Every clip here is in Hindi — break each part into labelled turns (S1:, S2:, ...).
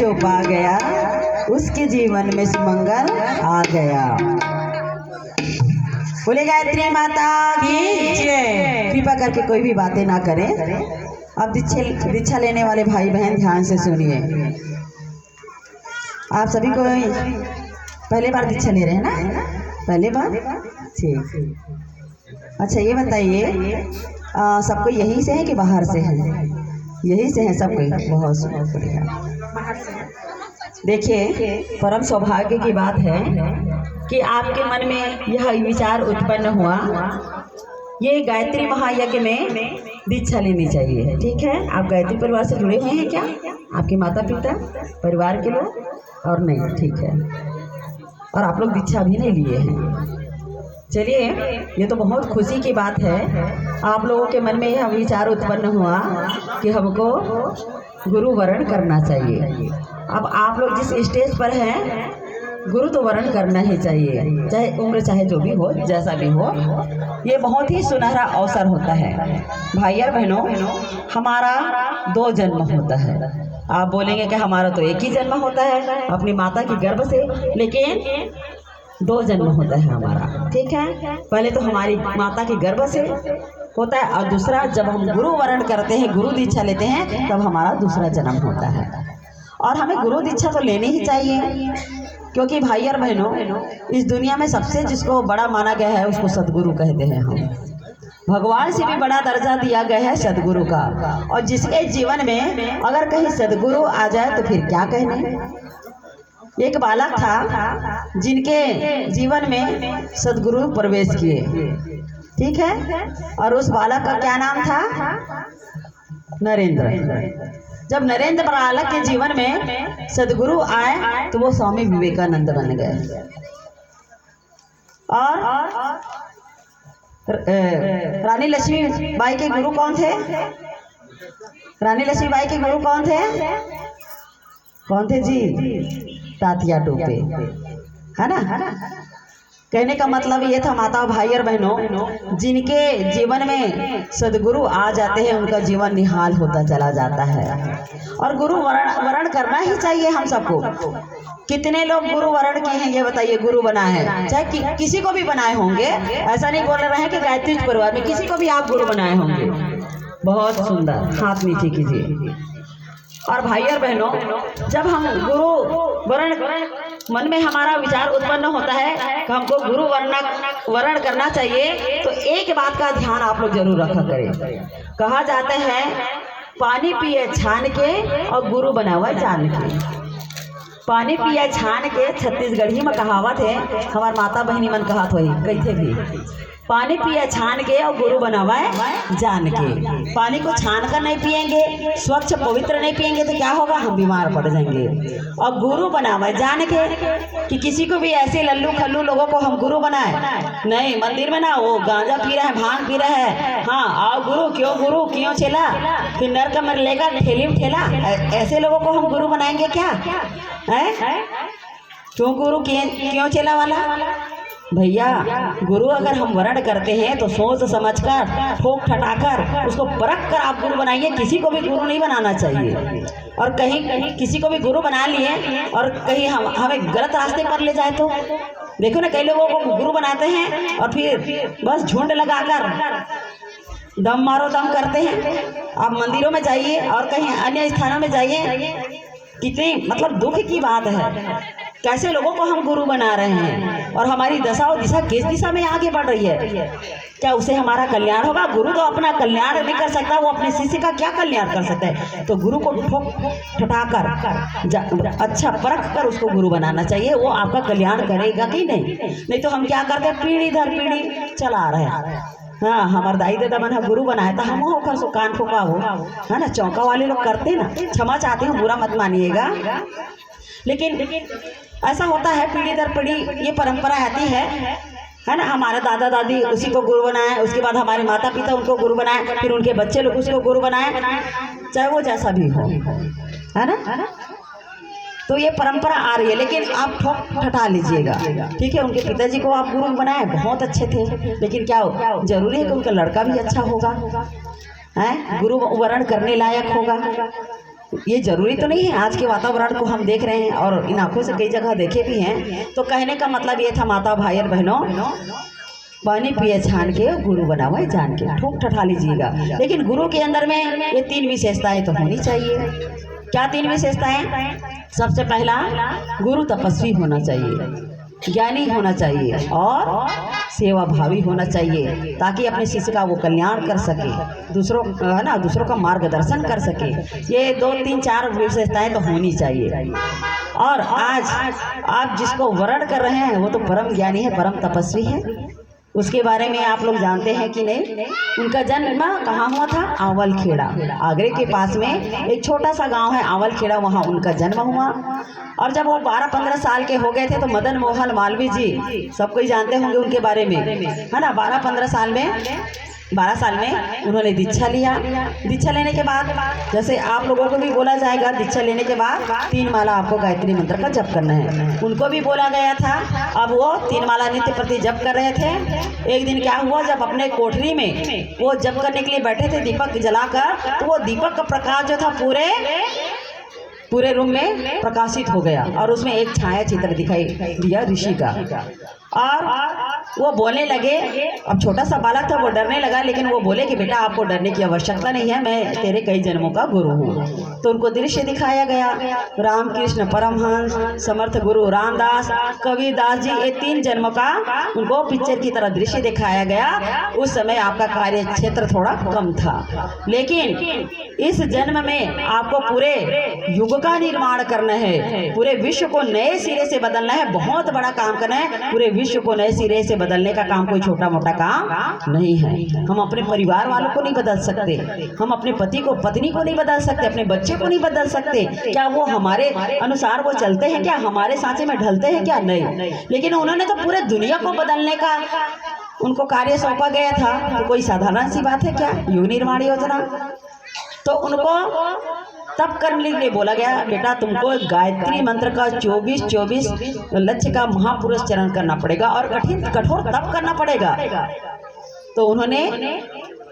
S1: जो पा गया उसके जीवन में सुमंगल आ गया। बोले गायत्री माता की जय। कृपा करके कोई भी बातें ना करें। अब दीक्षा लेने वाले भाई बहन ध्यान से सुनिए। आप सभी को पहले बार दीक्षा ले रहे हैं ना? पहले बार, ठीक। अच्छा ये बताइए, सबको यहीं से है कि बाहर से है? यहीं से है सबको। बहुत बढ़िया। देखिए, परम सौभाग्य की बात है कि आपके मन में यह विचार उत्पन्न हुआ, ये गायत्री महायज्ञ में दीक्षा लेनी चाहिए। ठीक है, आप गायत्री परिवार से जुड़े हुए हैं क्या? आपके माता पिता परिवार के लोग? और नहीं, ठीक है। और आप लोग दीक्षा भी नहीं लिए हैं। चलिए, ये तो बहुत खुशी की बात है। आप लोगों के मन में यह विचार उत्पन्न हुआ कि हमको गुरु वरण करना चाहिए। अब आप लोग जिस स्टेज पर हैं, गुरु तो वरण करना ही चाहिए, चाहे उम्र चाहे जो भी हो, जैसा भी हो। ये बहुत ही सुनहरा अवसर होता है। भाई और बहनों, हमारा 2 जन्म होता है। आप बोलेंगे कि हमारा तो एक ही जन्म होता है अपनी माता के गर्भ से, लेकिन 2 जन्म होता है हमारा। ठीक है, पहले तो हमारी माता के गर्भ से होता है, और दूसरा जब हम गुरु वरण करते हैं, गुरु दीक्षा लेते हैं, तब हमारा दूसरा जन्म होता है। और हमें गुरु दीक्षा तो लेनी ही चाहिए, क्योंकि भाई और बहनों, इस दुनिया में सबसे जिसको बड़ा माना गया है उसको सदगुरु कहते हैं हम। भगवान से भी बड़ा दर्जा दिया गया है सदगुरु का। और जिसके जीवन में अगर कहीं सदगुरु आ जाए तो फिर क्या कहने। एक बालक था जिनके जीवन में सदगुरु प्रवेश किए। ठीक है, और उस बालक का क्या नाम था? नरेंद्र। जब नरेंद्र बालक के जीवन में सदगुरु आए तो वो स्वामी विवेकानंद बन गए। और रानी लक्ष्मीबाई के गुरु कौन थे? रानी लक्ष्मीबाई के गुरु कौन थे? कौन थे जी? तात्या टोपे, है ना? कहने का मतलब ये था, माता भाई और बहनों, जिनके जीवन में सदगुरु आ जाते हैं उनका जीवन निहाल होता चला जाता है। और गुरु वरण करना ही चाहिए हम सबको। कितने लोग गुरु वरण किए हैं ये बताइए? गुरु बनाए हैं, चाहे किसी को भी बनाए होंगे। ऐसा नहीं बोल रहे हैं कि गायत्री परिवार में किसी को भी आप गुरु बनाए होंगे। बहुत सुंदर, हाथ नीचे कीजिए। और भाई और बहनों, जब हम गुरु वरण मन में हमारा विचार उत्पन्न होता है कि हमको गुरु वरण करना चाहिए, तो एक बात का ध्यान आप लोग जरूर रखा करें। कहा जाता है, पानी पिए छान के और गुरु बना हुआ जान के। पानी पिए छान के छत्तीसगढ़ी में कहावत है, हमार माता बहनी मन कहत होई कैथे भी। पानी पिए छान के और गुरु बनावाए जान के। पानी को छान कर नहीं पिएंगे, स्वच्छ पवित्र नहीं पिएंगे तो क्या होगा? हम बीमार पड़ जाएंगे। और गुरु बनावाए जान के, कि किसी को भी ऐसे लल्लू खल्लू लोगों को हम गुरु बनाए नहीं। मंदिर में ना वो गांजा पी रहा है, भांग पी रहा है, हाँ आओ गुरु क्यों चला, फिर नर का लेकर ठेली में ठेला, ऐसे लोगों को हम गुरु बनाएंगे क्या? है क्यों गुरु क्यों चला वाला? भैया, गुरु अगर हम वरण करते हैं तो सोच समझकर, ठोक ठटाकर, उसको परख कर आप गुरु बनाइए। किसी को भी गुरु नहीं बनाना चाहिए। और कहीं किसी को भी गुरु बना लिए और कहीं हमें गलत रास्ते पर ले जाए तो देखो ना, कई लोगों को गुरु बनाते हैं और फिर बस झुंड लगाकर दम मारो दम करते हैं। आप मंदिरों में जाइए और कहीं अन्य स्थानों में जाइए, कितनी मतलब दुख की बात है, कैसे लोगों को हम गुरु बना रहे हैं। और हमारी दशा और दिशा किस दिशा में आगे बढ़ रही है? क्या उससे हमारा कल्याण होगा? गुरु तो अपना कल्याण नहीं कर सकता, वो अपने शिष्य का क्या कल्याण कर सकता है? तो गुरु को ठोक ठटाकर अच्छा परख कर उसको गुरु बनाना चाहिए। वो आपका कल्याण करेगा कि नहीं तो हम क्या करते हैं, पीढ़ी दर पीढ़ी चला रहे हैं। हाँ, हमारे दाई दादा मन गुरु बनाया था, हम होकर सो कान फूका हो, है ना? चौका वाले लोग करते ना, क्षमा चाहती हूँ, बुरा मत मानिएगा। लेकिन ऐसा होता है, पीढ़ी दर पीढ़ी ये परंपरा आती है ना? हमारे दादा दादी उसी को गुरु बनाए, उसके बाद हमारे माता पिता उनको गुरु बनाए, फिर उनके बच्चे लोग उसको गुरु बनाए, चाहे वो जैसा भी हो, है ना? तो ये परंपरा आ रही है, लेकिन आप ठोक ठटा लीजिएगा। ठीक है, उनके पिताजी को आप गुरु बनाए, बहुत अच्छे थे, लेकिन क्या जरूरी है कि उनका लड़का भी अच्छा होगा, है गुरु वरण करने लायक होगा? ये जरूरी तो नहीं है, आज के वातावरण को हम देख रहे हैं और इन आंखों से कई जगह देखे भी हैं। तो कहने का मतलब ये था माता भाई और बहनों, पानी पिए छान के गुरु बना हुआ है जान के, ठोक ठठा लीजिएगा। लेकिन गुरु के अंदर में ये 3 विशेषताएं तो होनी चाहिए। क्या 3 विशेषताएं? सबसे पहला, गुरु तपस्वी होना चाहिए, ज्ञानी होना चाहिए और सेवा भावी होना चाहिए, ताकि अपने शिष्य का वो कल्याण कर सके, दूसरों है ना, दूसरों का मार्गदर्शन कर सके। ये 2, 3, 4 विशेषताएं तो होनी चाहिए। और आज आप जिसको वर्ण कर रहे हैं वो तो परम ज्ञानी है, परम तपस्वी है। उसके बारे में आप लोग जानते हैं कि नहीं? उनका जन्म कहाँ हुआ था? आंवल खेड़ा, आगरे के पास में एक छोटा सा गांव है आंवल खेड़ा, वहाँ उनका जन्म हुआ। और जब वो 12-15 साल के हो गए थे तो मदन मोहन मालवीय जी, सब कोई जानते होंगे उनके बारे में, है ना। 12 साल में उन्होंने दीक्षा लिया। दीक्षा लेने के बाद जैसे आप लोगों को भी बोला जाएगा, दीक्षा लेने के बाद 3 माला आपको गायत्री मंत्र का जप करना है, उनको भी बोला गया था। अब वो 3 माला नित्य प्रति जप कर रहे थे। एक दिन क्या हुआ, जब अपने कोठरी में वो जप करने के लिए बैठे थे दीपक जलाकर, तो वो दीपक का प्रकाश जो था पूरे रूम में प्रकाशित हो गया और उसमें एक छाया चित्र दिखाई दिया ऋषि का। और वो बोलने लगे, अब छोटा सा बालक था, वो डरने लगा, लेकिन वो बोले कि बेटा आपको डरने की आवश्यकता नहीं है, मैं तेरे कई जन्मों का गुरु हूँ। तो उनको दृश्य दिखाया गया, रामकृष्ण परमहंस, समर्थ गुरु रामदास, कबीरदास जी, ये 3 जन्मों का उनको पिक्चर की तरह दृश्य दिखाया गया। उस समय आपका कार्य क्षेत्र थोड़ा कम था, लेकिन इस जन्म में आपको पूरे युग का निर्माण करना है, पूरे विश्व को नए सिरे से बदलना है, बहुत बड़ा काम करना है। पूरे विश्व को नए सिरे से बदलने का काम कोई छोटा मोटा काम नहीं है। हम अपने परिवार वालों को नहीं बदल सकते, हम अपने पति को पत्नी को नहीं बदल सकते, अपने बच्चे को नहीं बदल सकते। क्या वो हमारे अनुसार वो चलते हैं? क्या हमारे सांचे में ढलते हैं? क्या नहीं। लेकिन उन्होंने तो पूरे दुनिया को बदलने का उनको कार्य सौंपा गया था, तो कोई साधारण सी बात है क्या? युग निर्माण योजना। तो उनको तब करने के लिए बोला गया, बेटा तुमको गायत्री मंत्र का 24 लक्ष्य का महापुरुष चरण करना पड़ेगा और कठोर तप करना पड़ेगा। तो उन्होंने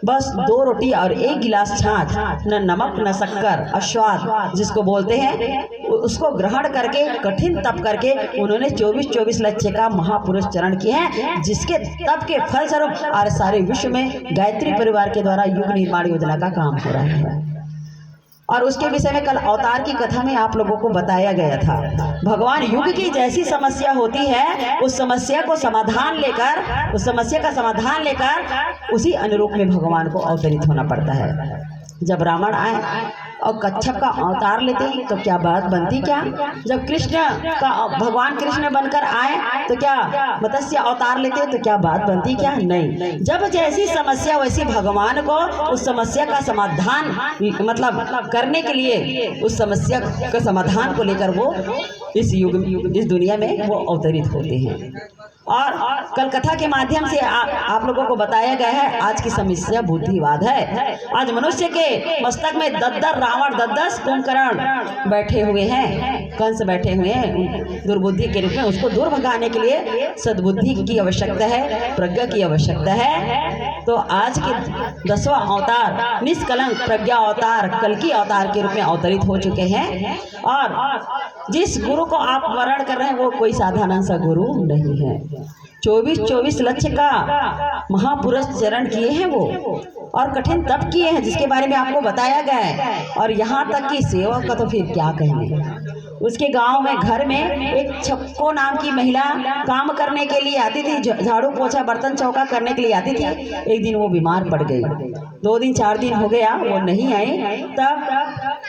S1: बस 2 रोटी और 1 गिलास छाछ, न नमक न शक्कर, अश्वाद जिसको बोलते हैं, उसको ग्रहण करके कठिन तप करके उन्होंने 24 लक्ष्य का महापुरुष चरण किए हैं, जिसके तप के फलस्वरूप आज सारे विश्व में गायत्री परिवार के द्वारा युग निर्माण योजना का काम हो रहा है। और उसके विषय में कल अवतार की कथा में आप लोगों को बताया गया था। भगवान युग की जैसी समस्या होती है, उस समस्या का समाधान लेकर उसी अनुरूप में भगवान को अवतरित होना पड़ता है। जब रावण आए और कच्छप का अवतार लेते तो क्या बात बनती? क्या जब भगवान कृष्ण बनकर आए तो क्या मत्स्य अवतार लेते तो क्या बात बनती? क्या नहीं। जब जैसी समस्या वैसी भगवान को उस समस्या का समाधान मतलब करने के लिए, उस समस्या का समाधान को लेकर वो इस दुनिया में वो अवतरित होते हैं। और कल कथा के माध्यम से आप लोगों को बताया गया है आज की समस्या बुद्धिवाद है। आज मनुष्य के मस्तक में 10 रावण, 10 कुंभकर्ण बैठे हुए हैं, कंस बैठे हुए हैं दुर्बुद्धि के रूप में। उसको दूर भगाने के लिए सद्बुद्धि की आवश्यकता है, प्रज्ञा की आवश्यकता है। तो आज के 10वां अवतार निष्कलंक प्रज्ञा अवतार, कल्कि अवतार के रूप में अवतरित हो चुके हैं। और जिस गुरु को आप वर्ण कर रहे हैं वो कोई साधारण सा गुरु नहीं है। 24 लक्ष्य का महापुरुष चरण किए हैं वो, और कठिन तप किए हैं जिसके बारे में आपको बताया गया है। और यहाँ तक कि सेवा का तो फिर क्या कहेंगे। उसके गांव में घर में एक छक्को नाम की महिला काम करने के लिए आती थी, झाड़ू पोछा बर्तन चौका करने के लिए आती थी। एक दिन वो बीमार पड़ गई, 2 दिन 4 दिन हो गया वो नहीं आई। तब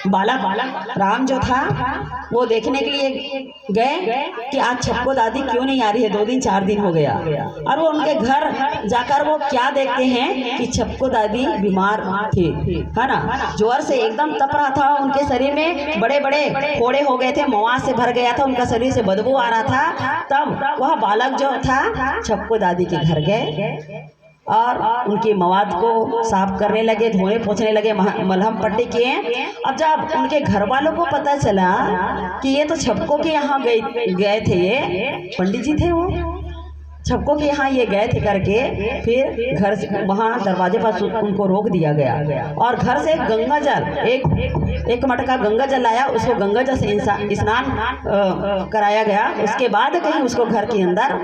S1: बालक राम जो था वो देखने के लिए गए कि आज छक्को दादी क्यों नहीं आ रही है, 2 दिन 4 दिन हो गया। और वो उनके घर जाकर वो क्या देखते हैं कि छक्को दादी बीमार थी, है ना, ज्वर से एकदम तप रहा था, उनके शरीर में बड़े बड़े फोड़े हो गए थे, मवा से भर गया था, उनका शरीर से बदबू आ रहा था। तब वह बालक जो था छक्को दादी के घर गए और उनकी मवाद को साफ करने लगे, धोने पोंछने लगे, मलहम पट्टी किए। अब जब उनके घर वालों को पता चला कि ये तो छक्को के यहाँ गए थे, ये पंडित जी थे वो, छपको के यहाँ ये गए थे करके, फिर घर से वहाँ दरवाजे पर उनको रोक दिया गया और घर से गंगा जल एक मटका गंगा जल लाया, उसको गंगा जल से स्नान कराया गया। उसके बाद कहीं उसको घर के अंदर,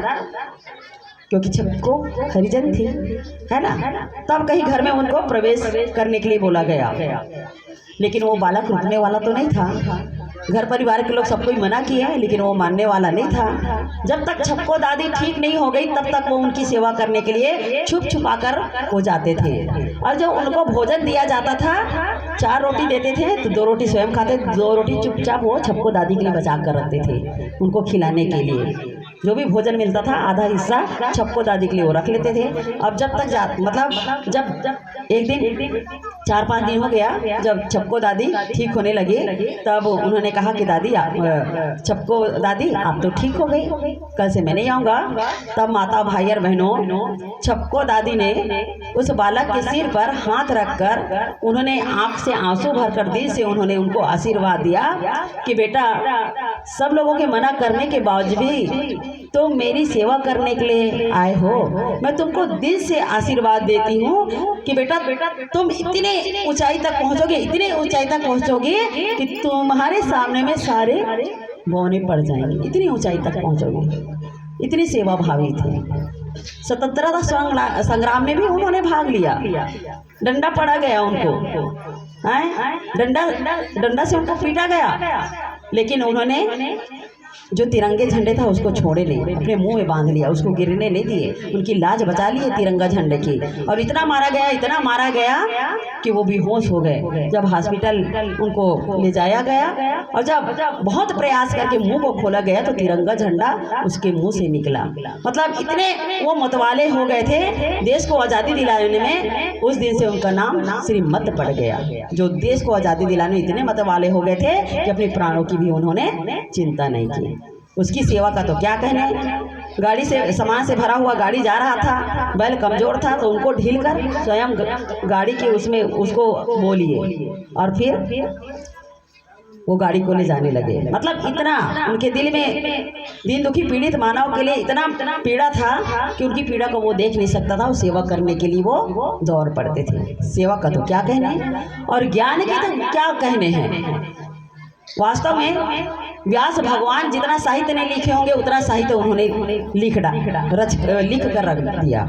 S1: क्योंकि छपको हरिजन थी, है ना, तब कहीं घर में उनको प्रवेश करने के लिए बोला गया। लेकिन वो बालक रुकने वाला तो नहीं था। घर परिवार के लोग सबको ही मना किया, लेकिन वो मानने वाला नहीं था। जब तक छपको दादी ठीक नहीं हो गई तब तक वो उनकी सेवा करने के लिए छुप छुपा कर हो जाते थे। और जब उनको भोजन दिया जाता था, 4 रोटी देते थे तो 2 रोटी स्वयं खाते, 2 रोटी चुपचाप वो छपको दादी के लिए बचा कर रखते थे उनको खिलाने के लिए। जो भी भोजन मिलता था आधा हिस्सा छपको दादी के लिए वो रख लेते थे। अब जब तक मतलब जब एक दिन 4-5 दिन हो गया, जब छपको दादी ठीक होने लगी, तब उन्होंने कहा कि दादी छपको दादी आप तो ठीक हो गई, कल से मैं नहीं आऊँगा। तब माता भाई और बहनों, छपको दादी ने उस बालक के सिर पर हाथ रखकर उन्होंने आँख से आंसू भरकर दिल से उन्होंने उनको आशीर्वाद दिया कि बेटा, सब लोगों के मना करने के बावजूद भी तुम मेरी सेवा करने के लिए आए हो। मैं तुमको दिल से आशीर्वाद देती हूँ कि बेटा तुम इतने ऊंचाई तक पहुँचोगे, इतने ऊंचाई तक पहुँचोगे कि तुम्हारे सामने में सारे बौने पड़ जाएंगे, इतनी ऊंचाई तक पहुँचोगे। इतनी सेवा भावी थे। स्वतंत्रता संग्राम में भी उन्होंने भाग लिया। डंडा पड़ा गया उनको, डंडा से उनको पीटा गया, लेकिन उन्होंने जो तिरंगे झंडे था उसको छोड़े नहीं, अपने मुंह में बांध लिया, उसको गिरने नहीं दिए, उनकी लाज बचा लिए तिरंगा झंडे की। और इतना मारा गया कि वो बेहोश हो गए। जब हॉस्पिटल उनको ले जाया गया और जब बहुत प्रयास करके मुंह को खोला गया तो तिरंगा झंडा उसके मुंह से निकला। मतलब इतने वो मतवाले हो गए थे देश को आज़ादी दिलाने में। उस दिन से उनका नाम श्रीमत पड़ गया। जो देश को आज़ादी दिलाने में इतने मतवाले हो गए थे कि अपने प्राणों की भी उन्होंने चिंता नहीं की। उसकी सेवा का तो क्या कहना है। गाड़ी से सामान से भरा हुआ गाड़ी जा रहा था, बैल कमजोर था तो उनको ढील कर स्वयं गाड़ी के उसमें उसको बोलिए और फिर वो गाड़ी को ले जाने लगे। मतलब इतना उनके दिल में दीन दुखी पीड़ित मानव के लिए इतना पीड़ा था कि उनकी पीड़ा को वो देख नहीं सकता था। वो सेवा करने के लिए वो दौड़ पड़ते थे। सेवा का तो क्या कहना है और ज्ञान के तो क्या कहने हैं। वास्तव में व्यास भगवान जितना साहित्य नहीं लिखे होंगे उतना साहित्य उन्होंने लिख कर रख दिया।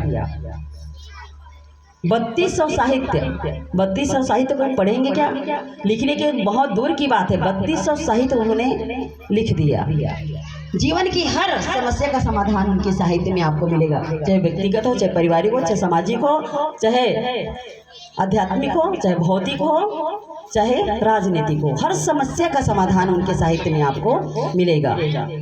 S1: 3200 साहित्य को पढ़ेंगे क्या, लिखने के बहुत दूर की बात है। 3200 साहित्य उन्होंने लिख दिया। जीवन की हर समस्या का समाधान उनके साहित्य में आपको मिलेगा, चाहे व्यक्तिगत हो, चाहे पारिवारिक हो, चाहे सामाजिक हो, चाहे आध्यात्मिक हो, चाहे भौतिक हो, चाहे राजनीतिक हो। हर समस्या का समाधान उनके साहित्य में आपको मिलेगा।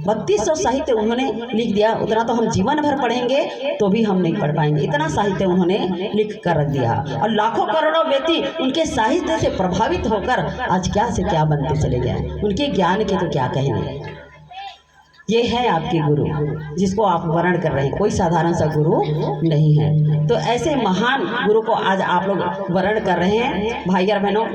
S1: 3200 साहित्य उन्होंने लिख दिया। उतना तो हम जीवन भर पढ़ेंगे तो भी हम नहीं पढ़ पाएंगे, इतना साहित्य उन्होंने लिख कर रख दिया। और लाखों करोड़ों व्यक्ति उनके साहित्य से प्रभावित होकर आज क्या से क्या बनते चले गए। उनके ज्ञान के तो क्या कहने। ये है आपके गुरु जिसको आप वर्ण कर रहे हैं, कोई साधारण सा गुरु नहीं है। तो ऐसे महान गुरु को आज आप लोग वर्ण कर रहे हैं। भाई और बहनों,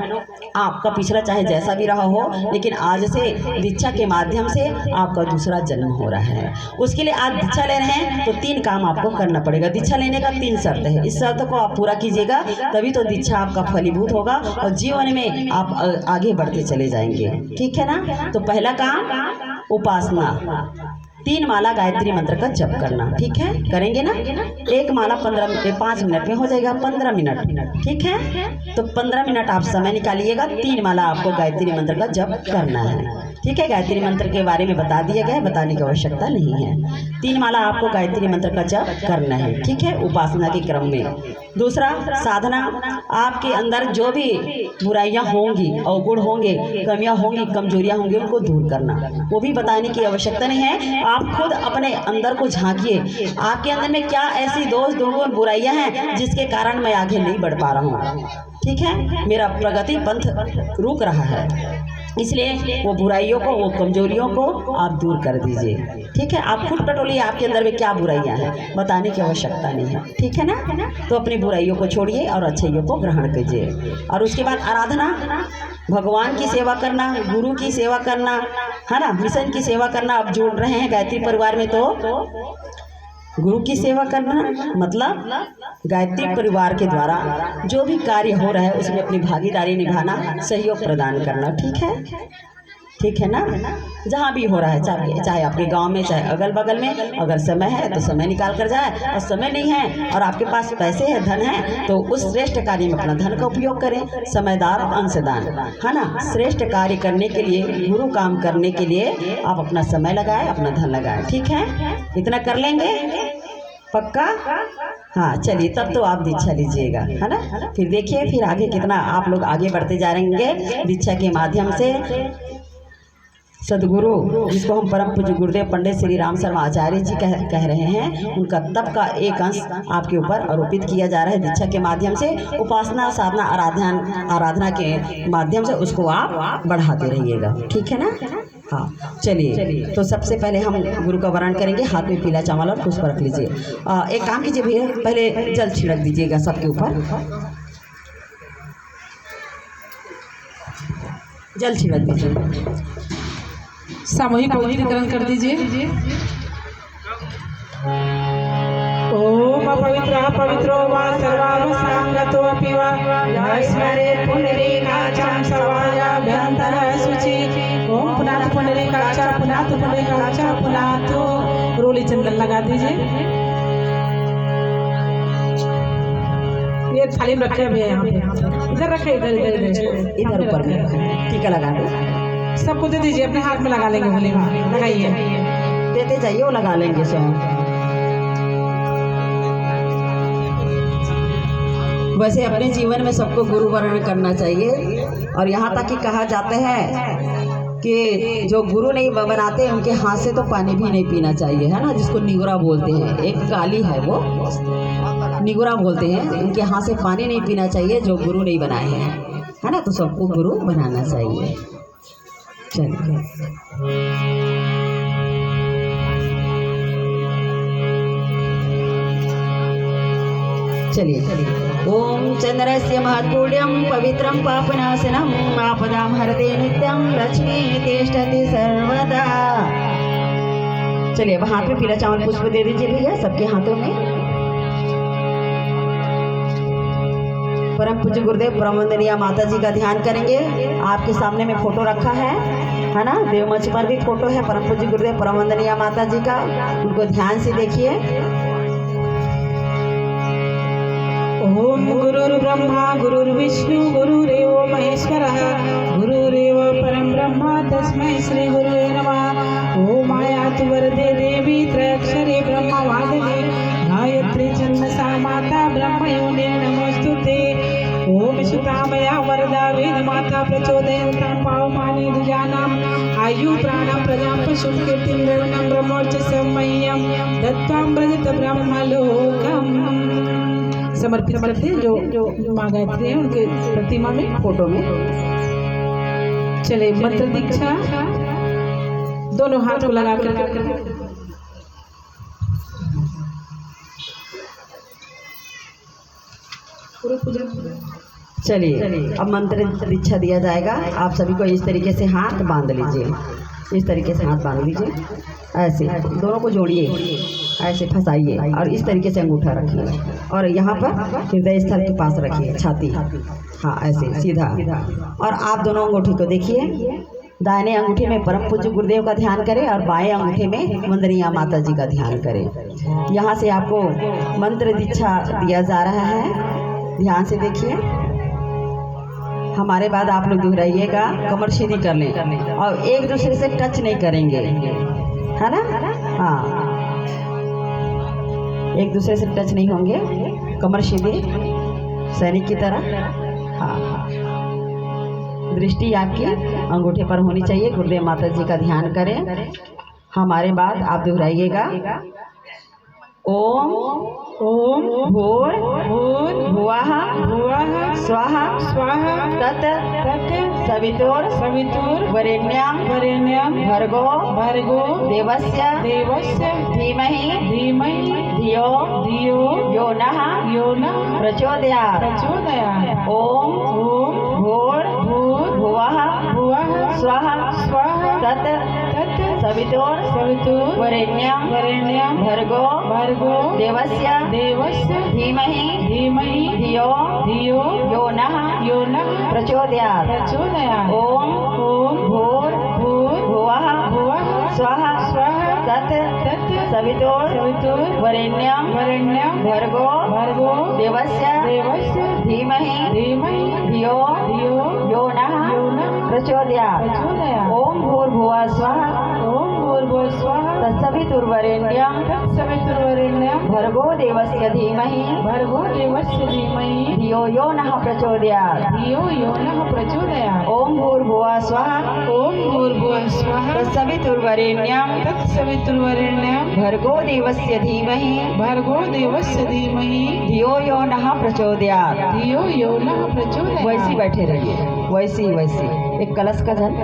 S1: आपका पिछड़ा चाहे जैसा भी रहा हो, लेकिन आज से दीक्षा के माध्यम से आपका दूसरा जन्म हो रहा है। उसके लिए आज दीक्षा ले रहे हैं तो 3 काम आपको करना पड़ेगा। दीक्षा लेने का 3 शर्त है। इस शर्त को आप पूरा कीजिएगा तभी तो दीक्षा आपका फलीभूत होगा और जीवन में आप आगे बढ़ते चले जाएंगे। ठीक है ना। तो पहला काम उपासना, 3 माला गायत्री मंत्र का जप करना। ठीक है, करेंगे ना। 1 माला 5 मिनट में हो जाएगा, 15 मिनट। ठीक है, तो 15 मिनट आप समय निकालिएगा। 3 माला आपको गायत्री मंत्र का जप करना है। ठीक है, गायत्री मंत्र के बारे में बता दिया गया है, बताने की आवश्यकता नहीं है। 3 माला आपको गायत्री मंत्र का जप करना है। ठीक है, उपासना के क्रम में। दूसरा साधना, आपके अंदर जो भी बुराइयां होंगी, अवगुण होंगे, कमियां होंगी, कमजोरियां होंगी, उनको दूर करना। वो भी बताने की आवश्यकता नहीं है। आप खुद अपने अंदर को झांकिए, आपके अंदर में क्या ऐसी दोष दुर्गुण बुराइयां हैं जिसके कारण मैं आगे नहीं बढ़ पा रहा हूँ। ठीक है, मेरा प्रगति पंथ रुक रहा है। इसलिए वो बुराइयों को, वो कमजोरियों को आप दूर कर दीजिए। ठीक है, आप खुद टटोलिए आपके अंदर में क्या बुराइयां हैं, बताने की आवश्यकता नहीं है। ठीक है ना। तो अपनी बुराइयों को छोड़िए और अच्छाइयों को ग्रहण कीजिए। और उसके बाद आराधना, भगवान की सेवा करना, गुरु की सेवा करना, है ना, मिशन की सेवा करना। आप जुड़ रहे हैं गायत्री परिवार में तो गुरु की सेवा करना मतलब गायत्री परिवार के द्वारा जो भी कार्य हो रहा है उसमें अपनी भागीदारी निभाना, सहयोग प्रदान करना। ठीक है ना। जहाँ भी हो रहा है, चाहे आपके गांव में, चाहे अगल बगल में, अगर समय है तो समय निकाल कर जाए, और समय नहीं है और आपके पास पैसे है, धन है, तो उस श्रेष्ठ कार्य में अपना धन का उपयोग करें। समयदार और अंशदान, है ना। श्रेष्ठ कार्य करने के लिए, गुरु काम करने के लिए आप अपना समय लगाए, अपना धन लगाए। ठीक है, इतना कर लेंगे पक्का। हाँ चलिए, तब तो आप दीक्षा लीजिएगा, है ना। फिर देखिए फिर आगे कितना आप लोग आगे बढ़ते जा रहेंगे दीक्षा के माध्यम से। सदगुरु जिसको हम परम पूज्य गुरुदेव पंडित श्री राम शर्मा आचार्य जी कह रहे हैं, उनका तप का एक अंश आपके ऊपर आरोपित किया जा रहा है दीक्षा के माध्यम से। उपासना, साधना, आराधना के माध्यम से उसको आप बढ़ाते रहिएगा। ठीक है ना। हाँ चलिए, तो सबसे पहले हम गुरु का वरण करेंगे। हाथ में पीला चावल और पुष्प रख लीजिए। एक काम कीजिए भैया, पहले जल छिड़क दीजिएगा सबके ऊपर, जल छिड़क दीजिए।
S2: सामूहिक पवित्रीकरण कर दीजिए। ओम पवित्रः पवित्रो वा सर्वावस्थांगतोऽपि वा स्मरेत् पुंडरीकाक्षं सर्वायाभ्यन्तरः शुचिः। ओम पुनाथ पुंडरीकाक्षा, पुनाथ पुंडरीकाक्षा, पुनाथ। रोली चंदन लगा दीजिए। ये थाली में रखे भैया, यहाँ पे इधर रखे,
S1: इधर ऊपर में रखे। टीका लगा दो,
S2: सबको दे दीजिए, अपने हाथ में लगा लेंगे। बोले लगाइए,
S1: देते जाइए, वो लगा लेंगे सब। वैसे अपने जीवन में सबको गुरु वरण करना चाहिए, और यहाँ तक कि कहा जाता है कि जो गुरु नहीं बनाते उनके हाथ से तो पानी भी नहीं पीना चाहिए, है ना। जिसको निगुरा बोलते हैं, एक काली है वो, निगुरा बोलते हैं। उनके हाथ से पानी नहीं पीना चाहिए जो गुरु नहीं बनाए हैं, है ना। तो सबको गुरु बनाना चाहिए। चलिए ओम चंद्रस्य महत्पुण्यं पवित्रं पापनाशनम् आपदां हरते नित्यं लक्ष्मी तिष्ठति सर्वदा। चलिए अब हाथ में पीला चावल पुष्प दे दीजिए भैया सबके हाथों में। परम पूज्य गुरुदेव परम वंदनीय माता जी का ध्यान करेंगे। आपके सामने में फोटो रखा है ना। देव मंच पर भी फोटो है परम पूज्य गुरुदेव परम वंदनीय माता जी का, उनको ध्यान से देखिए।
S2: ओम गुरुर्ब्रह्मा गुरुर्विष्णु गुरुरेव महेश्वरः गुरुरेव परम ब्रह्म तस्मै श्री गुरुवे नमः। ओम आयातु वरदे देवी त्रयक्षरे ब्रह्मवादिनी गायत्री छन्दसा माता ब्रह्मयोने नमोस्तुते। ओम सुतामया वरदा वेद माता प्रचोदयन्तां पावमानि दुजानाम् आयु प्राणं प्रजां पशुं कीर्तिं गगनं ब्रह्मोर्चस्व मह्यं दत्त्वां व्रजत ब्रह्मलोकम्। समर्पित करते हैं जो माँ गायत्री है उनके प्रतिमा में, फोटो में। चले मंत्र दीक्षा, दोनों हाथ को लगा कर
S1: चलिए अब मंत्र दीक्षा दिया जाएगा। आप सभी को इस तरीके से हाथ बांध लीजिए, इस तरीके से हाथ बांध लीजिए, ऐसे दोनों को जोड़िए, ऐसे फंसाइए और इस तरीके से अंगूठा रखिए और यहाँ पर हृदय स्थल के पास रखिए, छाती, हाँ ऐसे सीधा। और आप दोनों अंगूठी को देखिए, दाहिने अंगूठे में परम पूज्य गुरुदेव का ध्यान करें और बाएं अंगूठे में वंदनीय माता जी का ध्यान करें। यहाँ से आपको मंत्र दीक्षा दिया जा रहा है, ध्यान से देखिए। हमारे बाद आप लोग दोहराइएगा, कमर सीधी कर लें और एक दूसरे से टच नहीं करेंगे, है ना। हाँ एक दूसरे से टच नहीं होंगे, कमर सीधी सैनिक की तरह। हाँ दृष्टि आपकी अंगूठे पर होनी चाहिए। गुरुदेव माता जी का ध्यान करें। हमारे बाद आप दोहराइएगा, ओम
S2: ओम
S1: भूर
S2: भूर
S1: भुवः
S2: भुवः
S1: स्वः
S2: स्वाहा
S1: तत्
S2: तत्
S1: सवितुर
S2: सवितुर
S1: वरेण्यं
S2: वरेण्यं
S1: भर्गो
S2: भर्गो
S1: देवस्य
S2: देवस्य
S1: धीमहि
S2: धीमहि
S1: धियो
S2: धियो
S1: यो नः प्रचोदयात्
S2: प्रचोदयात्।
S1: ओम
S2: ओम
S1: भूर
S2: भूर
S1: भुवः
S2: भुवः
S1: स्वः
S2: स्वाहा
S1: तत् सवितुर
S2: सवितुर
S1: वरेण्यं
S2: वरेण्यं
S1: भर्गो
S2: भर्गो
S1: देवस्य
S2: देवस्य
S1: धीमहि
S2: धीमहि
S1: धियो
S2: धियो
S1: यो नः
S2: यो नः
S1: प्रचोदयात्
S2: प्रचोदयात्
S1: ओम
S2: ॐ
S1: भूर्भुवः
S2: भुवः
S1: स्वः
S2: स्वः
S1: तत्
S2: तत्
S1: सवितुर
S2: सवितुर
S1: वरेण्यं
S2: वरेण्यं
S1: भर्गो
S2: भर्गो
S1: देवस्य
S2: देवस्य
S1: धीमहि
S2: धीमहि
S1: धियो
S2: धियो
S1: यो नः
S2: यो नः
S1: प्रचोदयात्
S2: प्रचोदयात्
S1: ओम भूर्भुवः स्वः
S2: ॐ भूर्भुवः स्वः
S1: तत्सवितुर्वरेण्यं
S2: तत्सवितुर्वरेण्यं
S1: भर्गो देवस्य धीमहि
S2: भर्गो देवस्य धीमहि
S1: धियो यो नः प्रचोदयात्
S2: धियो यो नः प्रचोदयात्
S1: ओम भूर्भुवः स्वः
S2: ॐ भूर्भुवः स्वः
S1: तत्सवितुर्वरेण्यं
S2: तत्सवितुर्वरेण्यं
S1: भर्गो देवस्य धीमहि
S2: भर्गो देवस्य धीमहि
S1: धियो यो नः प्रचोदयात्
S2: धियो यो नः प्रचोदयात्
S1: वैसी बैठे रहिए वैसी एक कलश का जल